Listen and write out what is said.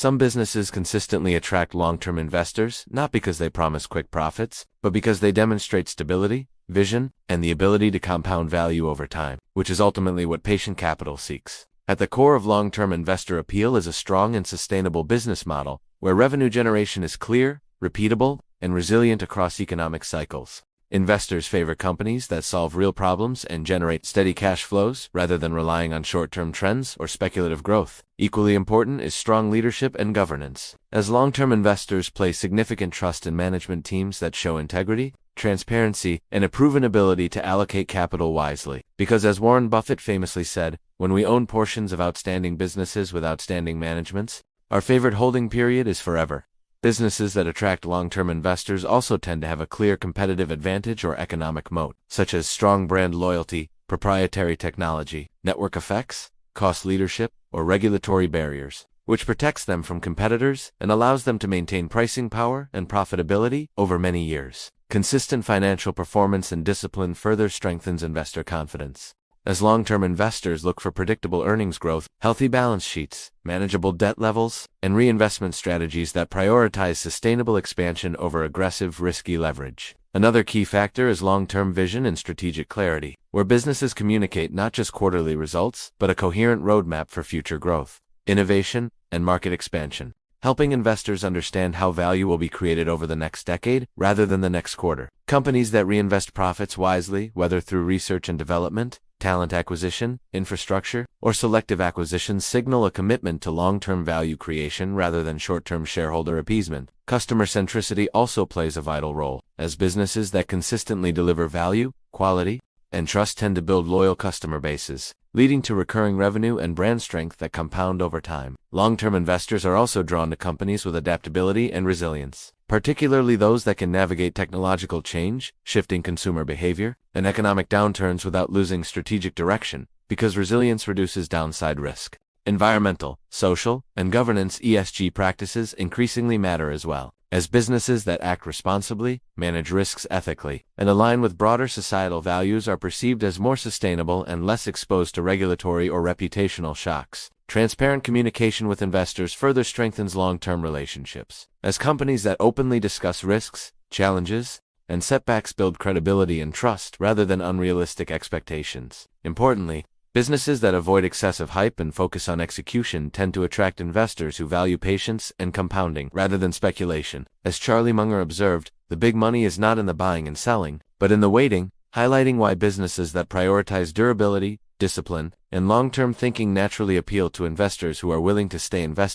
Some businesses consistently attract long-term investors, not because they promise quick profits, but because they demonstrate stability, vision, and the ability to compound value over time, which is ultimately what patient capital seeks. At the core of long-term investor appeal is a strong and sustainable business model, where revenue generation is clear, repeatable, and resilient across economic cycles. Investors favor companies that solve real problems and generate steady cash flows rather than relying on short-term trends or speculative growth. Equally important is strong leadership and governance, as long-term investors place significant trust in management teams that show integrity, transparency, and a proven ability to allocate capital wisely. Because as Warren Buffett famously said, when we own portions of outstanding businesses with outstanding managements, our favorite holding period is forever. Businesses that attract long-term investors also tend to have a clear competitive advantage or economic moat, such as strong brand loyalty, proprietary technology, network effects, cost leadership, or regulatory barriers, which protects them from competitors and allows them to maintain pricing power and profitability over many years. Consistent financial performance and discipline further strengthens investor confidence, as long-term investors look for predictable earnings growth, healthy balance sheets, manageable debt levels, and reinvestment strategies that prioritize sustainable expansion over aggressive, risky leverage. Another key factor is long-term vision and strategic clarity, where businesses communicate not just quarterly results, but a coherent roadmap for future growth, innovation, and market expansion, helping investors understand how value will be created over the next decade rather than the next quarter. Companies that reinvest profits wisely, whether through research and development, talent acquisition, infrastructure, or selective acquisitions, signal a commitment to long-term value creation rather than short-term shareholder appeasement. Customer centricity also plays a vital role, as businesses that consistently deliver value, quality, and trust tend to build loyal customer bases, leading to recurring revenue and brand strength that compound over time. Long-term investors are also drawn to companies with adaptability and resilience, particularly those that can navigate technological change, shifting consumer behavior, and economic downturns without losing strategic direction, because resilience reduces downside risk. Environmental, social, and governance (ESG) practices increasingly matter as well, as businesses that act responsibly, manage risks ethically, and align with broader societal values are perceived as more sustainable and less exposed to regulatory or reputational shocks. Transparent communication with investors further strengthens long-term relationships, as companies that openly discuss risks, challenges, and setbacks build credibility and trust rather than unrealistic expectations. Importantly, businesses that avoid excessive hype and focus on execution tend to attract investors who value patience and compounding rather than speculation. As Charlie Munger observed, the big money is not in the buying and selling, but in the waiting, highlighting why businesses that prioritize durability, discipline, and long-term thinking naturally appeal to investors who are willing to stay invested.